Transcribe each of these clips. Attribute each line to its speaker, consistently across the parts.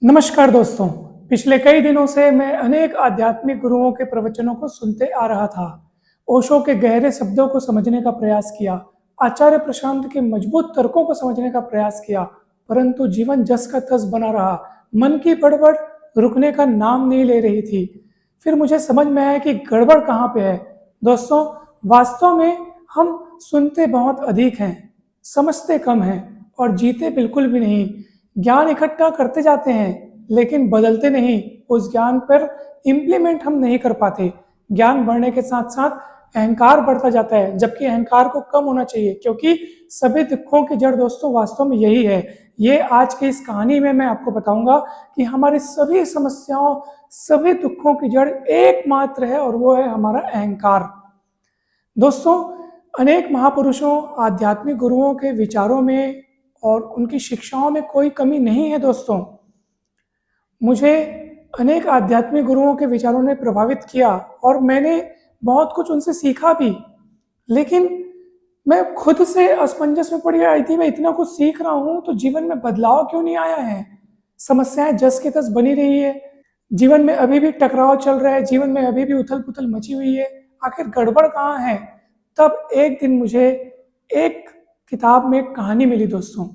Speaker 1: नमस्कार दोस्तों। पिछले कई दिनों से मैं अनेक आध्यात्मिक गुरुओं के प्रवचनों को सुनते आ रहा था। ओशो के गहरे शब्दों को समझने का प्रयास किया, आचार्य प्रशांत के मजबूत तर्कों को समझने का प्रयास किया, परंतु जीवन जस का तस बना रहा। मन की बड़बड़ रुकने का नाम नहीं ले रही थी। फिर मुझे समझ में आया कि गड़बड़ कहाँ पे है। दोस्तों, वास्तव में हम सुनते बहुत अधिक हैं, समझते कम हैं और जीते बिल्कुल भी नहीं। ज्ञान इकट्ठा करते जाते हैं लेकिन बदलते नहीं। उस ज्ञान पर इम्प्लीमेंट हम नहीं कर पाते। ज्ञान बढ़ने के साथ साथ अहंकार बढ़ता जाता है, जबकि अहंकार को कम होना चाहिए, क्योंकि सभी दुखों की जड़ दोस्तों वास्तव में यही है। ये आज की इस कहानी में मैं आपको बताऊंगा कि हमारी सभी समस्याओं, सभी दुखों की जड़ एकमात्र है और वो है हमारा अहंकार। दोस्तों, अनेक महापुरुषों, आध्यात्मिक गुरुओं के विचारों में और उनकी शिक्षाओं में कोई कमी नहीं है। दोस्तों, मुझे अनेक आध्यात्मिक गुरुओं के विचारों ने प्रभावित किया और मैंने बहुत कुछ उनसे सीखा भी, लेकिन मैं खुद से असमंजस में पड़ गई थी। मैं इतना कुछ सीख रहा हूँ तो जीवन में बदलाव क्यों नहीं आया है? समस्याएं जस की तस बनी रही है, जीवन में अभी भी टकराव चल रहा है, जीवन में अभी भी उथल पुथल मची हुई है। आखिर गड़बड़ कहाँ है? तब एक दिन मुझे एक किताब में एक कहानी मिली। दोस्तों,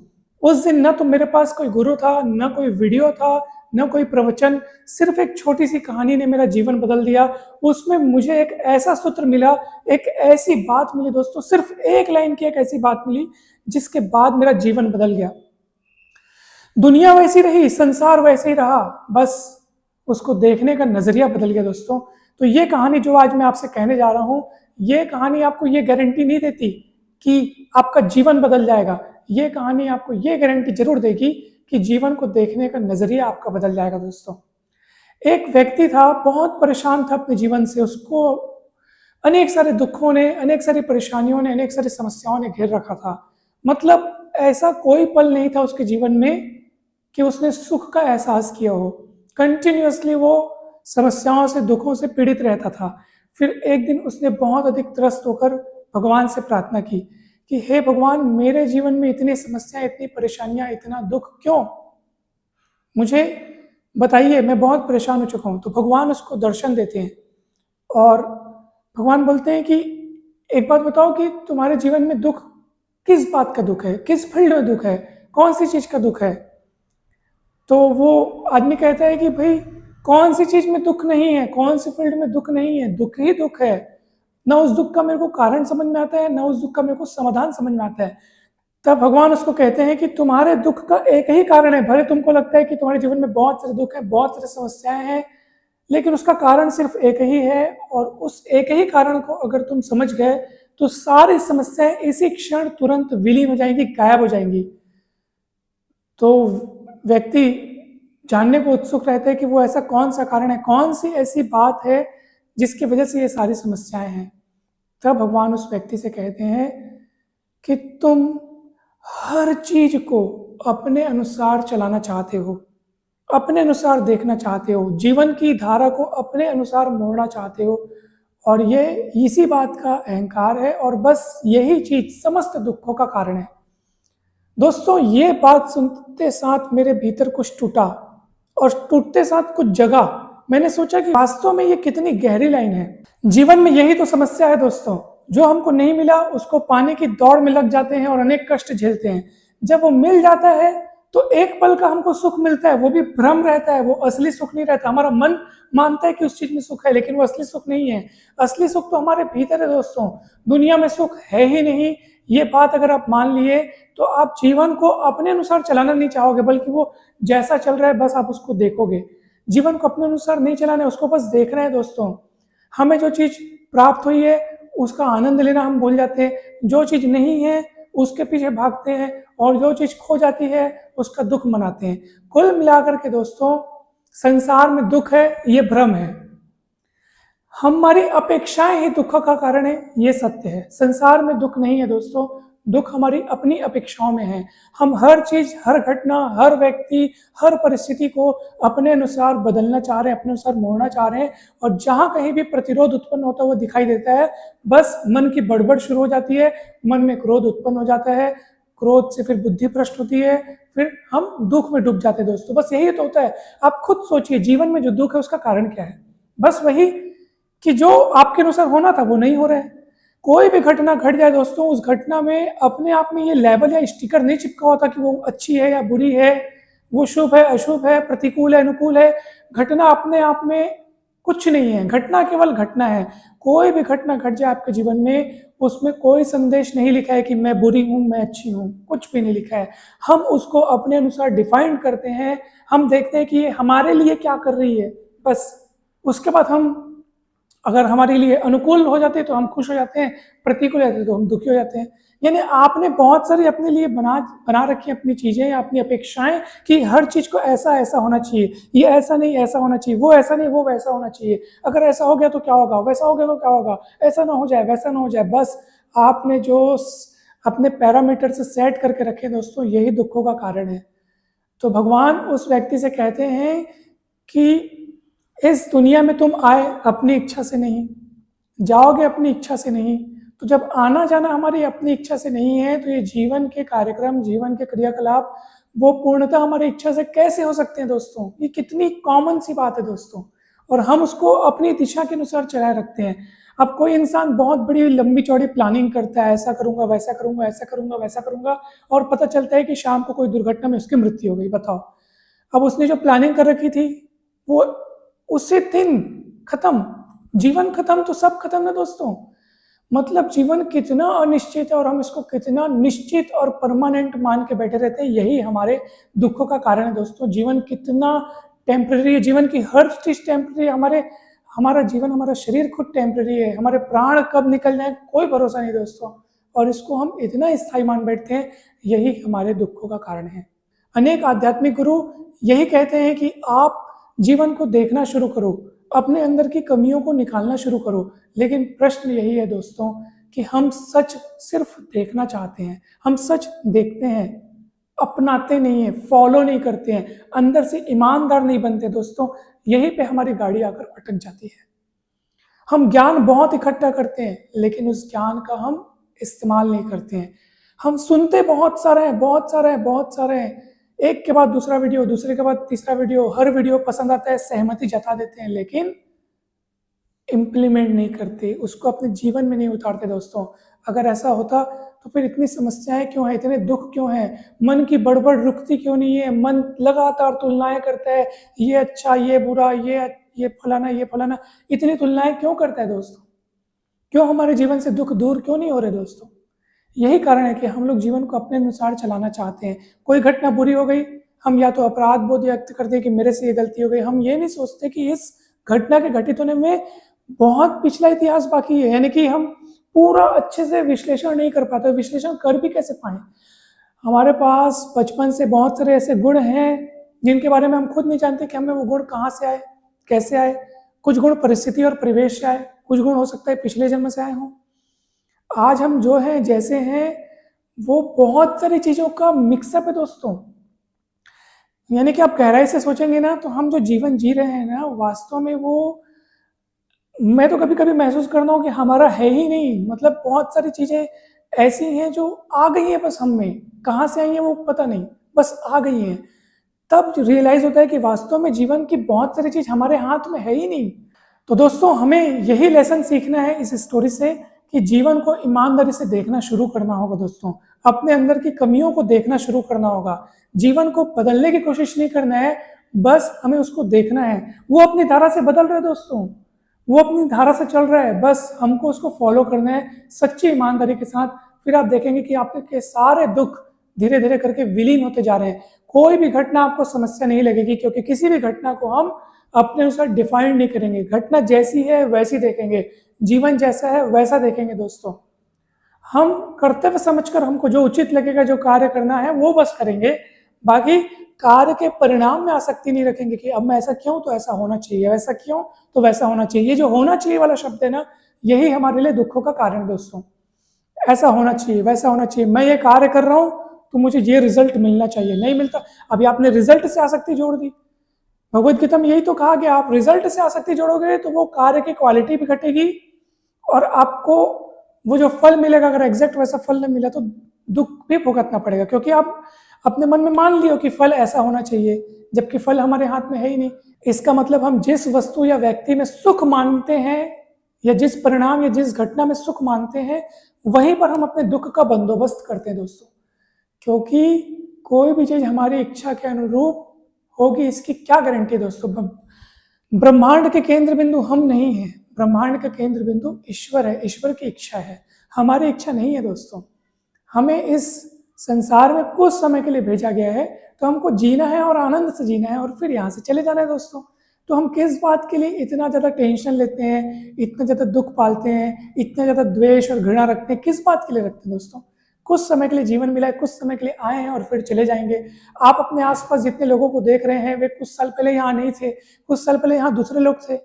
Speaker 1: उस दिन न तो मेरे पास कोई गुरु था, न कोई वीडियो था, न कोई प्रवचन, सिर्फ एक छोटी सी कहानी ने मेरा जीवन बदल दिया। उसमें मुझे एक ऐसा सूत्र मिला, एक ऐसी बात मिली दोस्तों, सिर्फ एक लाइन की एक ऐसी बात मिली जिसके बाद मेरा जीवन बदल गया। दुनिया वैसी रही, संसार वैसे ही रहा, बस उसको देखने का नजरिया बदल गया। दोस्तों, तो ये कहानी जो आज मैं आपसे कहने जा रहा हूँ, ये कहानी आपको ये गारंटी नहीं देती कि आपका जीवन बदल जाएगा। ये कहानी आपको ये गारंटी जरूर देगी कि जीवन को देखने का नजरिया आपका बदल जाएगा। दोस्तों, एक व्यक्ति था, बहुत परेशान था अपने जीवन से। उसको अनेक सारे दुखों ने, अनेक सारी परेशानियों ने, अनेक सारी समस्याओं ने घेर रखा था। मतलब ऐसा कोई पल नहीं था उसके जीवन में कि उसने सुख का एहसास किया हो। कंटिन्यूअसली वो समस्याओं से, दुखों से पीड़ित रहता था। फिर एक दिन उसने बहुत अधिक त्रस्त होकर भगवान से प्रार्थना की कि हे भगवान, मेरे जीवन में इतनी समस्याएं, इतनी परेशानियां, इतना दुख क्यों? मुझे बताइए, मैं बहुत परेशान हो चुका हूं। तो भगवान उसको दर्शन देते हैं और भगवान बोलते हैं कि एक बात बताओ कि तुम्हारे जीवन में दुख किस बात का दुख है, किस फील्ड में दुख है, कौन सी चीज का दुख है? तो वो आदमी कहता है कि भाई, कौन सी चीज में दुख नहीं है, कौन सी फील्ड में दुख नहीं है, दुख ही दुख है। ना उस दुख का मेरे को कारण समझ में आता है, ना उस दुख का मेरे को समाधान समझ में आता है। तब भगवान उसको कहते हैं कि तुम्हारे दुख का एक ही कारण है। भले तुमको लगता है कि तुम्हारे जीवन में बहुत सारे दुख हैं, बहुत सारी समस्याएं हैं, लेकिन उसका कारण सिर्फ एक ही है। और उस एक ही कारण को अगर तुम समझ गए तो सारी समस्याएं इसी क्षण तुरंत विलीन हो जाएंगी, गायब हो जाएंगी। तो व्यक्ति जानने को उत्सुक रहते हैं कि वो ऐसा कौन सा कारण है, कौन सी ऐसी बात है जिसकी वजह से ये सारी समस्याएं हैं। तब भगवान उस व्यक्ति से कहते हैं कि तुम हर चीज को अपने अनुसार चलाना चाहते हो, अपने अनुसार देखना चाहते हो, जीवन की धारा को अपने अनुसार मोड़ना चाहते हो, और ये इसी बात का अहंकार है, और बस यही चीज समस्त दुखों का कारण है। दोस्तों, ये बात सुनते साथ मेरे भीतर कुछ टूटा और टूटते साथ कुछ जगा। मैंने सोचा कि वास्तव में ये कितनी गहरी लाइन है। जीवन में यही तो समस्या है दोस्तों, जो हमको नहीं मिला उसको पाने की दौड़ में लग जाते हैं और अनेक कष्ट झेलते हैं। जब वो मिल जाता है तो एक पल का हमको सुख मिलता है, वो भी भ्रम रहता है, वो असली सुख नहीं रहता। हमारा मन मानता है कि उस चीज में सुख है, लेकिन वो असली सुख नहीं है। असली सुख तो हमारे भीतर है। दोस्तों, दुनिया में सुख है ही नहीं। ये बात अगर आप मान लिए तो आप जीवन को अपने अनुसार चलाना नहीं चाहोगे, बल्कि वो जैसा चल रहा है बस आप उसको देखोगे। जीवन को अपने अनुसार नहीं चलाना है, उसको बस देखना है। दोस्तों, हमें जो चीज प्राप्त हुई है उसका आनंद लेना हम भूल जाते हैं, जो चीज नहीं है उसके पीछे भागते हैं, और जो चीज खो जाती है उसका दुख मनाते हैं। कुल मिलाकर के दोस्तों, संसार में दुख है, ये भ्रम है। हमारी अपेक्षाएं ही दुख का कारण है, ये सत्य है। संसार में दुख नहीं है दोस्तों, दुख हमारी अपनी अपेक्षाओं में है। हम हर चीज, हर घटना, हर व्यक्ति, हर परिस्थिति को अपने अनुसार बदलना चाह रहे हैं, अपने अनुसार मोड़ना चाह रहे हैं, और जहां कहीं भी प्रतिरोध उत्पन्न होता हुआ दिखाई देता है, बस मन की बड़बड़ शुरू हो जाती है, मन में क्रोध उत्पन्न हो जाता है। क्रोध से फिर बुद्धि भ्रष्ट होती है, फिर हम दुख में डूब जाते हैं दोस्तों। बस यही तो होता है। आप खुद सोचिए, जीवन में जो दुख है उसका कारण क्या है? बस वही कि जो आपके अनुसार होना था वो नहीं हो रहा है। कोई भी घटना घट जाए दोस्तों, उस घटना में अपने आप में ये लेबल या स्टिकर नहीं चिपका होता कि वो अच्छी है या बुरी है, वो शुभ है अशुभ है, प्रतिकूल है अनुकूल है। घटना अपने आप में कुछ नहीं है, घटना केवल घटना है। कोई भी घटना घट जाए आपके जीवन में, उसमें कोई संदेश नहीं लिखा है कि मैं बुरी हूं मैं अच्छी हूं, कुछ भी नहीं लिखा है। हम उसको अपने अनुसार डिफाइन करते हैं। हम देखते हैं कि ये हमारे लिए क्या कर रही है, बस। उसके बाद हम, अगर हमारे लिए अनुकूल हो जाते हैं तो हम खुश हो जाते हैं, प्रतिकूल हो जाते हैं तो हम दुखी हो जाते हैं। यानी आपने बहुत सारी अपने लिए बना रखी है अपनी चीजें या अपनी अपेक्षाएं कि हर चीज को ऐसा ऐसा होना चाहिए, ये ऐसा नहीं ऐसा होना चाहिए, वो ऐसा नहीं वो वैसा होना चाहिए, अगर ऐसा हो गया तो क्या होगा, वैसा हो गया तो क्या होगा, ऐसा ना हो जाए वैसा ना हो जाए। बस आपने जो अपने पैरामीटर से सेट करके रखे दोस्तों, यही दुखों का कारण है। तो भगवान उस व्यक्ति से कहते हैं कि इस दुनिया में तुम आए अपनी इच्छा से नहीं, जाओगे अपनी इच्छा से नहीं। तो जब आना जाना हमारी अपनी इच्छा से नहीं है, तो ये जीवन के कार्यक्रम, जीवन के क्रियाकलाप, वो पूर्णतः हमारी इच्छा से कैसे हो सकते हैं दोस्तों? ये कितनी कॉमन सी बात है दोस्तों, और हम उसको अपनी दिशा के अनुसार चलाए रखते हैं। अब कोई इंसान बहुत बड़ी लंबी चौड़ी प्लानिंग करता है, ऐसा करूंगा वैसा करूंगा ऐसा करूंगा वैसा करूंगा, और पता चलता है कि शाम को कोई दुर्घटना में उसकी मृत्यु हो गई। बताओ, अब उसने जो प्लानिंग कर रखी थी वो उसी दिन खत्म, जीवन खत्म, तो सब खत्म है दोस्तों। मतलब जीवन कितना अनिश्चित है और हम इसको कितना निश्चित और परमानेंट मान के बैठे रहते हैं, यही हमारे दुखों का कारण है दोस्तों। जीवन कितना टेम्पररी है, जीवन की हर चीज टेम्पररी है। हमारा जीवन, हमारा शरीर खुद टेम्पररी है, हमारे प्राण कब निकल जाए कोई भरोसा नहीं दोस्तों, और इसको हम इतना स्थायी मान बैठते हैं, यही हमारे दुखों का कारण है। अनेक आध्यात्मिक गुरु यही कहते हैं कि आप जीवन को देखना शुरू करो, अपने अंदर की कमियों को निकालना शुरू करो। लेकिन प्रश्न यही है दोस्तों कि हम सच सिर्फ देखना चाहते हैं, हम सच देखते हैं, अपनाते नहीं हैं, फॉलो नहीं करते हैं, अंदर से ईमानदार नहीं बनते दोस्तों। यहीं पे हमारी गाड़ी आकर अटक जाती है। हम ज्ञान बहुत इकट्ठा करते हैं, लेकिन उस ज्ञान का हम इस्तेमाल नहीं करते हैं। हम सुनते बहुत सारे हैं, बहुत सारे हैं, बहुत सारे हैं, एक के बाद दूसरा वीडियो, दूसरे के बाद तीसरा वीडियो, हर वीडियो पसंद आता है, सहमति जता देते हैं, लेकिन इम्प्लीमेंट नहीं करते, उसको अपने जीवन में नहीं उतारते दोस्तों। अगर ऐसा होता तो फिर इतनी समस्याएं क्यों हैं, इतने दुख क्यों हैं, मन की बड़बड़ रुकती क्यों नहीं है, मन लगातार तुलनाएं करता है, ये अच्छा ये बुरा, ये फलाना ये फलाना, इतनी तुलनाएं क्यों करता है दोस्तों? क्यों हमारे जीवन से दुख दूर क्यों नहीं हो रहे दोस्तों? यही कारण है कि हम लोग जीवन को अपने अनुसार चलाना चाहते हैं। कोई घटना बुरी हो गई, हम या तो अपराध बोध व्यक्त करते हैं कि मेरे से ये गलती हो गई, हम ये नहीं सोचते कि इस घटना के घटित होने में बहुत पिछला इतिहास बाकी है, यानी कि हम पूरा अच्छे से विश्लेषण नहीं कर पाते। विश्लेषण कर भी कैसे पाए? हमारे पास बचपन से बहुत सारे ऐसे गुण हैं जिनके बारे में हम खुद नहीं जानते कि हमें वो गुण कहाँ से आए, कैसे आए। कुछ गुण परिस्थिति और परिवेश से आए, कुछ गुण हो सकता है पिछले जन्म से आए हों। आज हम जो हैं जैसे हैं, वो बहुत सारी चीजों का मिक्सअप है दोस्तों। यानी कि आप गहराई से सोचेंगे ना, तो हम जो जीवन जी रहे हैं ना, वास्तव में वो, मैं तो कभी कभी महसूस करता हूँ कि हमारा है ही नहीं। मतलब बहुत सारी चीजें ऐसी हैं जो आ गई हैं, बस हम में कहाँ से आई हैं वो पता नहीं, बस आ गई हैं। तब रियलाइज होता है कि वास्तव में जीवन की बहुत सारी चीज हमारे हाथ में है ही नहीं। तो दोस्तों, हमें यही लेसन सीखना है इस स्टोरी से कि जीवन को ईमानदारी से देखना शुरू करना होगा दोस्तों। अपने अंदर की कमियों को देखना शुरू करना होगा। जीवन को बदलने की कोशिश नहीं करना है, बस हमें उसको देखना है। वो अपनी धारा से बदल रहा है दोस्तों, वो अपनी धारा से चल रहा है, बस हमको उसको फॉलो करना है सच्ची ईमानदारी के साथ। फिर आप देखेंगे कि आपके सारे दुख धीरे धीरे करके विलीन होते जा रहे हैं। कोई भी घटना आपको समस्या नहीं लगेगी, क्योंकि किसी भी घटना को हम अपने अनुसार डिफाइन नहीं करेंगे। घटना जैसी है वैसी देखेंगे, जीवन जैसा है वैसा देखेंगे दोस्तों। हम कर्तव्य समझकर हमको जो उचित लगेगा, जो कार्य करना है वो बस करेंगे। बाकी कार्य के परिणाम में आसक्ति नहीं रखेंगे कि अब मैं ऐसा क्यों तो ऐसा होना चाहिए, वैसा क्यों तो वैसा होना चाहिए। ये जो होना चाहिए वाला शब्द है ना, यही हमारे लिए दुखों का कारण है दोस्तों। ऐसा होना चाहिए, वैसा होना चाहिए, मैं ये कार्य कर रहा हूँ तो मुझे ये रिजल्ट मिलना चाहिए, नहीं मिलता। अभी आपने रिजल्ट से आसक्ति जोड़ दी। भगवत गीता में यही तो कहा कि आप रिजल्ट से आसक्ति जोड़ोगे तो वो कार्य की क्वालिटी भी घटेगी, और आपको वो जो फल मिलेगा, अगर एग्जैक्ट वैसा फल नहीं मिला तो दुख भी भुगतना पड़ेगा। क्योंकि आप अपने मन में मान लियो कि फल ऐसा होना चाहिए, जबकि फल हमारे हाथ में है ही नहीं। इसका मतलब हम जिस वस्तु या व्यक्ति में सुख मानते हैं, या जिस परिणाम या जिस घटना में सुख मानते हैं, वहीं पर हम अपने दुख का बंदोबस्त करते हैं दोस्तों। क्योंकि कोई भी चीज हमारी इच्छा के अनुरूप होगी, इसकी क्या गारंटी दोस्तों। ब्रह्मांड के केंद्र बिंदु हम नहीं हैं, ब्रह्मांड का केंद्र बिंदु ईश्वर है, ईश्वर की इच्छा है, हमारी इच्छा नहीं है दोस्तों। हमें इस संसार में कुछ समय के लिए भेजा गया है, तो हमको जीना है और आनंद से जीना है और फिर यहाँ से चले जाना है दोस्तों। तो हम किस बात के लिए इतना ज़्यादा टेंशन लेते हैं, इतना ज़्यादा दुख पालते हैं, इतना ज़्यादा द्वेष और घृणा रखते हैं, किस बात के लिए रखते हैं दोस्तों। कुछ समय के लिए जीवन मिला है, कुछ समय के लिए आए हैं और फिर चले जाएंगे। आप अपने आसपास जितने लोगों को देख रहे हैं, वे कुछ साल पहले यहाँ नहीं थे, कुछ साल पहले यहाँ दूसरे लोग थे।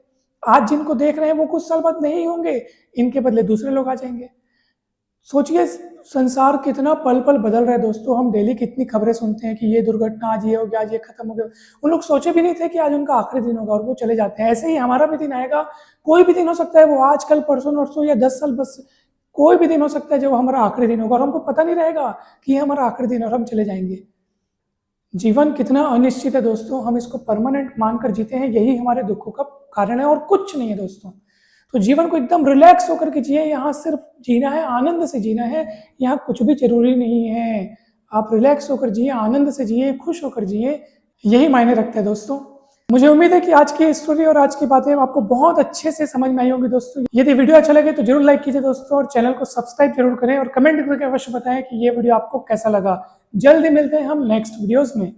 Speaker 1: आज जिनको देख रहे हैं वो कुछ साल बाद नहीं होंगे, इनके बदले दूसरे लोग आ जाएंगे। सोचिए संसार कितना पल पल बदल रहा है दोस्तों। हम डेली कितनी खबरें सुनते हैं कि ये दुर्घटना, आज ये हो गया, आज ये खत्म हो गया। उन लोग सोचे भी नहीं थे कि आज उनका आखिरी दिन होगा और वो चले जाते हैं। ऐसे ही हमारा भी दिन आएगा, कोई भी दिन हो सकता है, वो आज कल परसों नरसों या 10 साल, बस कोई भी दिन हो सकता है जब हमारा आखिरी दिन होगा और हमको पता नहीं रहेगा कि ये हमारा आखिरी दिन और हम चले जाएंगे। जीवन कितना अनिश्चित है दोस्तों, हम इसको परमानेंट मानकर जीते हैं, यही हमारे दुखों का कारण है और कुछ नहीं है दोस्तों। तो जीवन को एकदम रिलैक्स होकर के जिए, यहाँ सिर्फ जीना है, आनंद से जीना है, यहाँ कुछ भी जरूरी नहीं है। आप रिलैक्स होकर जिए, आनंद से जिए, खुश होकर जिए, यही मायने रखते हैं दोस्तों। मुझे उम्मीद है कि आज की स्टोरी और आज की बातें आपको बहुत अच्छे से समझ में आई होंगी दोस्तों। यदि वीडियो अच्छा लगे तो जरूर लाइक कीजिए दोस्तों, और चैनल को सब्सक्राइब जरूर करें और कमेंट करके अवश्य बताएं कि ये वीडियो आपको कैसा लगा। जल्दी मिलते हैं हम नेक्स्ट वीडियोस में।